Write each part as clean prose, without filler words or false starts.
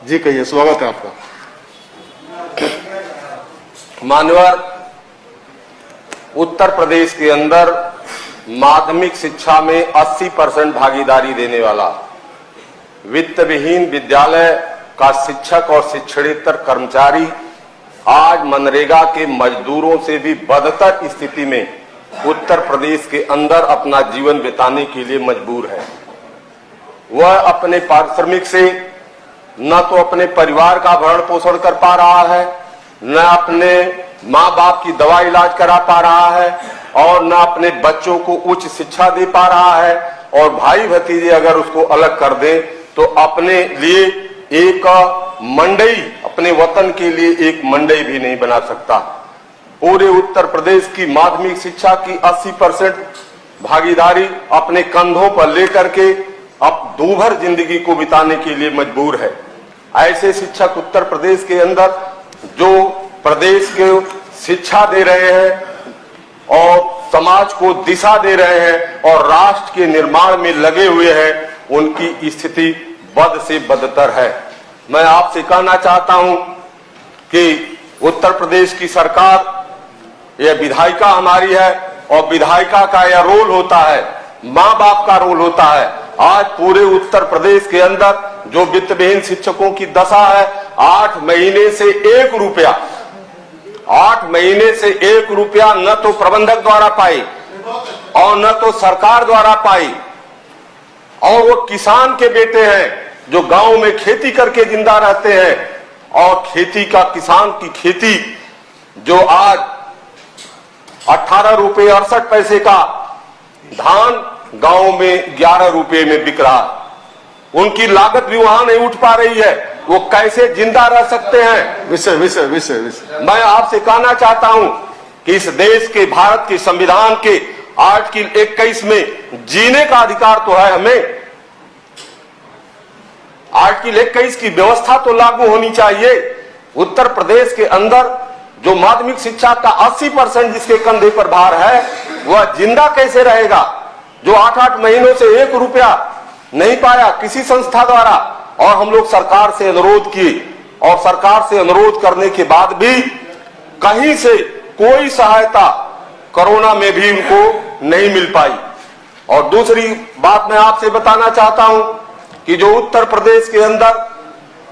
जी कहिए, स्वागत है आपका। मान्यवर, उत्तर प्रदेश के अंदर माध्यमिक शिक्षा में 80% भागीदारी देने वाला वित्त विहीन विद्यालय का शिक्षक और शिक्षणेतर कर्मचारी आज मनरेगा के मजदूरों से भी बदतर स्थिति में उत्तर प्रदेश के अंदर अपना जीवन बिताने के लिए मजबूर है। वह अपने पारिश्रमिक से न तो अपने परिवार का भरण पोषण कर पा रहा है, न अपने माँ बाप की दवा इलाज करा पा रहा है और न अपने बच्चों को उच्च शिक्षा दे पा रहा है, और भाई भतीजे अगर उसको अलग कर दे तो अपने लिए एक मंडई, अपने वतन के लिए एक मंडई भी नहीं बना सकता। पूरे उत्तर प्रदेश की माध्यमिक शिक्षा की 80% भागीदारी अपने कंधों पर लेकर के अब दूभर जिंदगी को बिताने के लिए मजबूर है। ऐसे शिक्षक उत्तर प्रदेश के अंदर जो प्रदेश के शिक्षा दे रहे हैं और समाज को दिशा दे रहे हैं और राष्ट्र के निर्माण में लगे हुए हैं, उनकी स्थिति बद से बदतर है। मैं आपसे कहना चाहता हूं कि उत्तर प्रदेश की सरकार, यह विधायिका हमारी है और विधायिका का यह रोल होता है, माँ बाप का रोल होता है। आज पूरे उत्तर प्रदेश के अंदर जो वित्त विहीन शिक्षकों की दशा है, 8 महीने से 1 रुपया न तो प्रबंधक द्वारा पाई और न तो सरकार द्वारा पाई, और वो किसान के बेटे हैं जो गांव में खेती करके जिंदा रहते हैं, और खेती का, किसान की खेती जो आज 18 रुपये 68 पैसे का धान गांव में 11 रुपये में बिक रहा है। उनकी लागत भी वहां नहीं उठ पा रही है, वो कैसे जिंदा रह सकते हैं? विषय मैं आपसे कहना चाहता हूं कि इस देश के, भारत के संविधान के आर्टिकल 21 में जीने का अधिकार तो है हमें। आर्टिकल 21 की व्यवस्था तो लागू होनी चाहिए। उत्तर प्रदेश के अंदर जो माध्यमिक शिक्षा का 80% जिसके कंधे पर भार है, वह जिंदा कैसे रहेगा? जो 8-8 महीनों से 1 रुपया नहीं पाया किसी संस्था द्वारा, और हम लोग सरकार से अनुरोध किए, और सरकार से अनुरोध करने के बाद भी कहीं से कोई सहायता कोरोना में भी उनको नहीं मिल पाई। और दूसरी बात मैं आपसे बताना चाहता हूं कि जो उत्तर प्रदेश के अंदर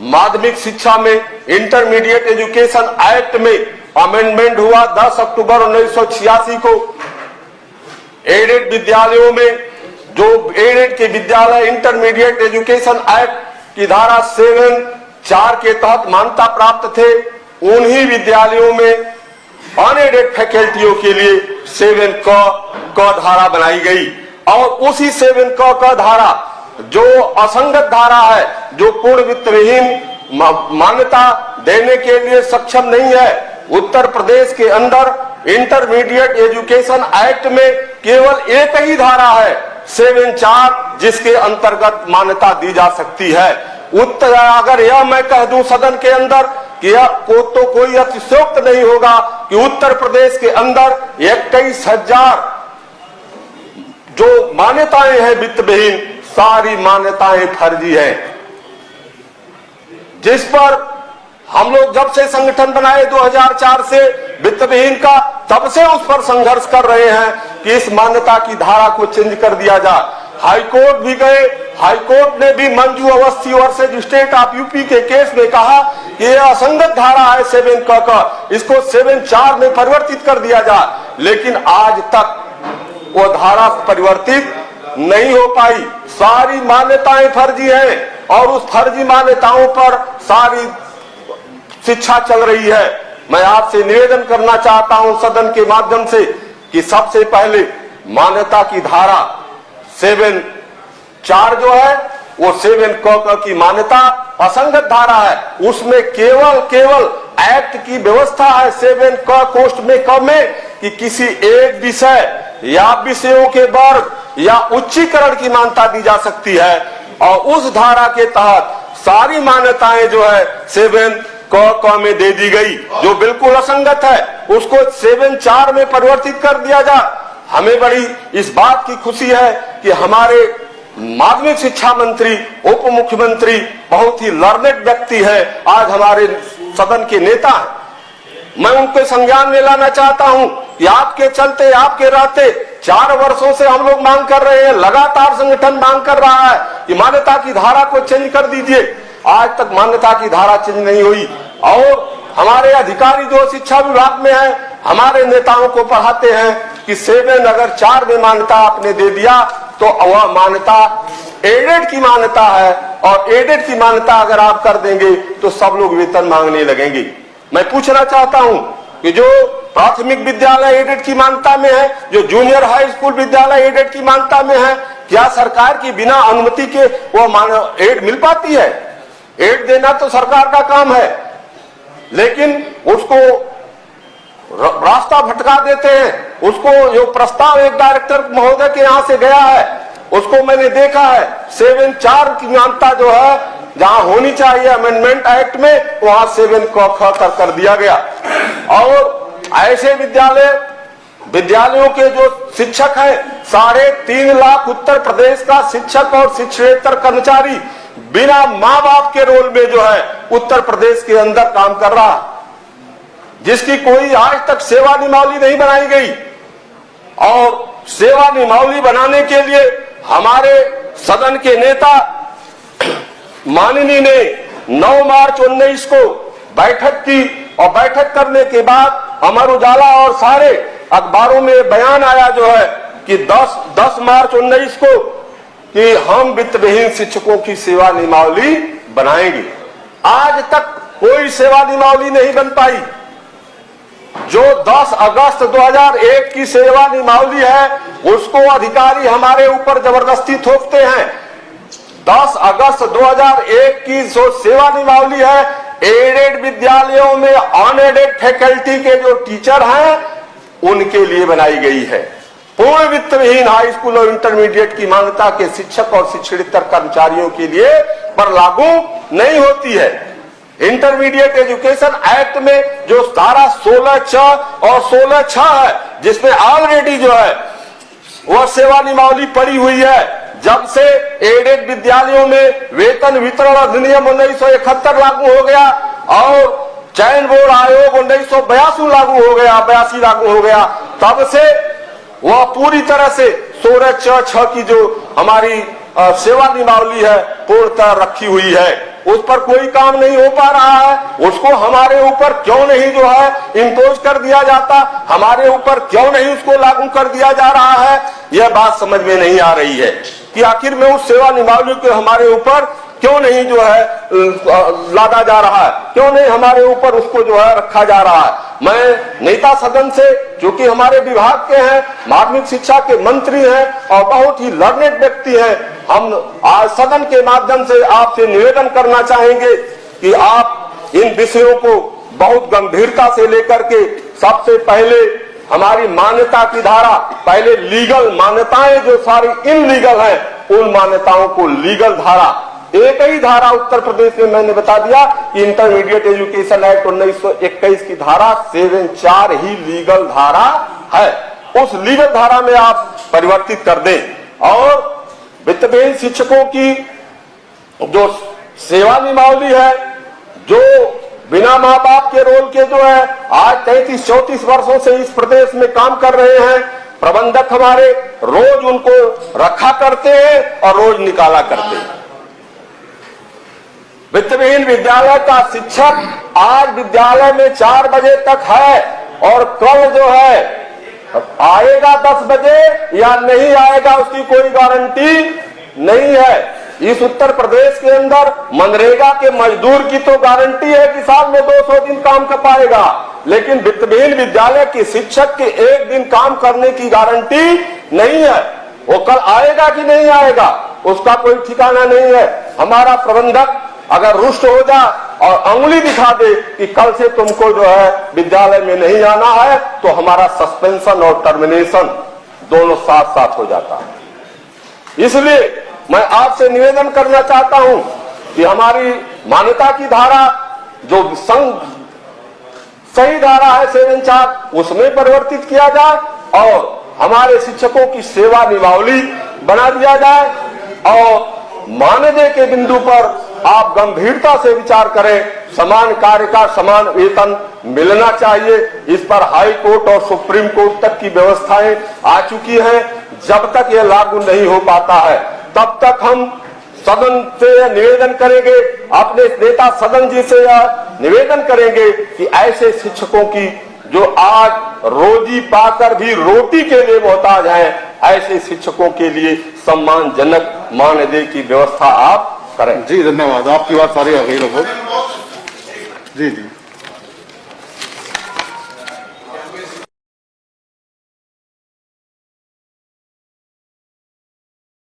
माध्यमिक शिक्षा में इंटरमीडिएट एजुकेशन एक्ट में अमेंडमेंट हुआ 10 अक्टूबर 1986 को, एडेड विद्यालयों में जो एडेड के विद्यालय इंटरमीडिएट एजुकेशन एक्ट की धारा 7(4) के तहत मान्यता प्राप्त थे, उन्हीं विद्यालयों में अनएडेड फैकल्टियों के लिए 7(क) धारा बनाई गई। और उसी 7(क) धारा जो असंगत धारा है, जो पूर्ण वित्त विहीन मान्यता देने के लिए सक्षम नहीं है, उत्तर प्रदेश के अंदर इंटरमीडिएट एजुकेशन एक्ट में केवल एक ही धारा है 7(4) जिसके अंतर्गत मान्यता दी जा सकती है। उत्तर, अगर यह मैं कह दूं सदन के अंदर कि यह तो कोई अतिशयोक्त नहीं होगा कि उत्तर प्रदेश के अंदर 21,000 जो मान्यताएं हैं वित्त विहीन, सारी मान्यताएं फर्जी हैं, जिस पर हम लोग जब से संगठन बनाए 2004 से वित्त विहीन का, तब से उस पर संघर्ष कर रहे हैं कि इस मान्यता की धारा को चेंज कर दिया जाए। हाईकोर्ट भी गए, हाईकोर्ट ने भी Manju Awasthi versus state of UP के केस में कहा कि यह असंगत धारा है 7(क) का, इसको 7(4) में परिवर्तित कर दिया जाए, लेकिन आज तक वो धारा परिवर्तित नहीं हो पाई। सारी मान्यताएं फर्जी हैं और उस फर्जी मान्यताओं पर सारी शिक्षा चल रही है। मैं आपसे निवेदन करना चाहता हूं सदन के माध्यम से कि सबसे पहले मान्यता की धारा 7(4) जो है वो 7(क) की मान्यता असंगत धारा है, उसमें केवल एक्ट की व्यवस्था है 7(क) कोष्ठ में क में कि किसी एक विषय या विषयों के वर्ग या उच्चीकरण की मान्यता दी जा सकती है, और उस धारा के तहत सारी मान्यताएं जो है 7(क) में दे दी गई, जो बिल्कुल असंगत है, उसको 7(4) में परिवर्तित कर दिया जाए। हमें बड़ी इस बात की खुशी है कि हमारे माध्यमिक शिक्षा मंत्री, उप मुख्यमंत्री, बहुत ही लर्नेड व्यक्ति है, आज हमारे सदन के नेता हैं। मैं उनके संज्ञान में लाना चाहता हूं कि आपके चलते, आपके रहते 4 वर्षों से हम लोग मांग कर रहे हैं, लगातार संगठन मांग कर रहा है कि मान्यता की धारा को चेंज कर दीजिए। आज तक मान्यता की धारा चेंज नहीं हुई और हमारे अधिकारी जो शिक्षा विभाग में है, हमारे नेताओं को पढ़ाते हैं कि 7 अगर 4 में मान्यता आपने दे दिया तो वह मान्यता एडेड की मान्यता है, और एडेड की मान्यता अगर आप कर देंगे तो सब लोग वेतन मांगने लगेंगे। मैं पूछना चाहता हूं कि जो प्राथमिक विद्यालय एडेड की मान्यता में है, जो जूनियर हाई स्कूल विद्यालय एडेड की मान्यता में है, क्या सरकार की बिना अनुमति के वो एड मिल पाती है? एड देना तो सरकार का काम है, लेकिन उसको रास्ता भटका देते हैं। उसको जो प्रस्ताव एक डायरेक्टर महोदय के यहाँ से गया है, उसको मैंने देखा है, 7(4) की मान्यता जो है जहां होनी चाहिए अमेंडमेंट एक्ट में, वहां 7 कर दिया गया। और ऐसे विद्यालयों के जो शिक्षक हैं, 3.5 लाख उत्तर प्रदेश का शिक्षक और शिक्षकेतर कर्मचारी बिना माँ बाप के रोल में जो है उत्तर प्रदेश के अंदर काम कर रहा, जिसकी कोई आज तक सेवा नियमावली नहीं बनाई गई। और सेवा नियमावली बनाने के लिए हमारे सदन के नेता माननीय ने 9 मार्च 19 को बैठक की, और बैठक करने के बाद अमर उजाला और सारे अखबारों में बयान आया जो है कि 10 मार्च 19 को कि हम वित्त विहीन शिक्षकों की सेवा नियमावली बनाएंगे। आज तक कोई सेवा नियमावली नहीं बन पाई। जो 10 अगस्त 2001 की सेवा नियमावली है, उसको अधिकारी हमारे ऊपर जबरदस्ती थोपते हैं। 10 अगस्त 2001 की जो सेवा नियमावली है, एडेड विद्यालयों में अनएडेड फैकल्टी के जो टीचर हैं उनके लिए बनाई गई है। पूर्ण वित्त विहीन हाई स्कूल और इंटरमीडिएट की मान्यता के शिक्षक और शिक्षकेतर कर्मचारियों के लिए पर लागू नहीं होती है। इंटरमीडिएट एजुकेशन एक्ट में जो धारा 16(4) और 16(6) है, जिसमें ऑलरेडी जो है वह सेवा नियमावली पड़ी हुई है। जब से एडेड विद्यालयों में वेतन वितरण अधिनियम 1971 लागू हो गया और चयन बोर्ड आयोग 1982 लागू हो गया, तब से वह पूरी तरह से 16(6) की जो हमारी सेवा नियमावली है पूर्णतः रखी हुई है। उस पर कोई काम नहीं हो पा रहा है। उसको हमारे ऊपर क्यों नहीं जो है इम्पोज कर दिया जाता, हमारे ऊपर क्यों नहीं उसको लागू कर दिया जा रहा है, यह बात समझ में नहीं आ रही है कि आखिर में उस सेवा नियमावली को हमारे ऊपर क्यों नहीं जो है लादा जा रहा है, क्यों नहीं हमारे ऊपर उसको जो है रखा जा रहा है। मैं नेता सदन से, जो कि हमारे विभाग के हैं, माध्यमिक शिक्षा के मंत्री हैं और बहुत ही लर्नेड व्यक्ति हैं, हम आज सदन के माध्यम से आपसे निवेदन करना चाहेंगे कि आप इन विषयों को बहुत गंभीरता से लेकर के सबसे पहले हमारी मान्यता की धारा, पहले लीगल मान्यताएं जो सारी इनलीगल हैं, उन मान्यताओं को लीगल धारा, एक ही धारा उत्तर प्रदेश में मैंने बता दिया कि इंटरमीडिएट एजुकेशन एक्ट 1921 की धारा 7(4) ही लीगल धारा है। उस लीगल धारा में आप परिवर्तित कर दें और वित्त विहीन शिक्षकों की जो सेवा नियमावली है, जो बिना माँ बाप के रोल के जो है आज 33-34 वर्षों से इस प्रदेश में काम कर रहे हैं, प्रबंधक हमारे रोज उनको रखा करते हैं और रोज निकाला करते हैं। वित्त विहीन विद्यालय का शिक्षक आज विद्यालय में 4 बजे तक है और कल जो है आएगा 10 बजे या नहीं आएगा उसकी कोई गारंटी नहीं है। इस उत्तर प्रदेश के अंदर मनरेगा के मजदूर की तो गारंटी है कि साल में 200 दिन काम कर पाएगा, लेकिन वित्त विहीन विद्यालय के शिक्षक के 1 दिन काम करने की गारंटी नहीं है। वो कल आएगा कि नहीं आएगा उसका कोई ठिकाना नहीं है। हमारा प्रबंधक अगर रुष्ट हो जा और अंगुली दिखा दे कि कल से तुमको जो है विद्यालय में नहीं आना है, तो हमारा सस्पेंशन और टर्मिनेशन दोनों साथ साथ हो जाता है। इसलिए मैं आपसे निवेदन करना चाहता हूं कि हमारी मान्यता की धारा जो सही धारा है 7(4) उसमें परिवर्तित किया जाए और हमारे शिक्षकों की सेवा नियमावली बना दिया जाए। और मानदेय के बिंदु पर आप गंभीरता से विचार करें। समान कार्य का समान वेतन मिलना चाहिए। इस पर हाई कोर्ट और सुप्रीम कोर्ट तक की व्यवस्थाएं आ चुकी हैं। जब तक यह लागू नहीं हो पाता है तब तक हम सदन से निवेदन करेंगे, अपने नेता सदन जी से निवेदन करेंगे कि ऐसे शिक्षकों की जो आज रोजी पाकर भी रोटी के लिए मोहताज हैं, ऐसे शिक्षकों के लिए सम्मानजनक मानदेय की व्यवस्था आप करें। जी धन्यवाद, आपकी बात सारी आ गई लगभग। जी जी।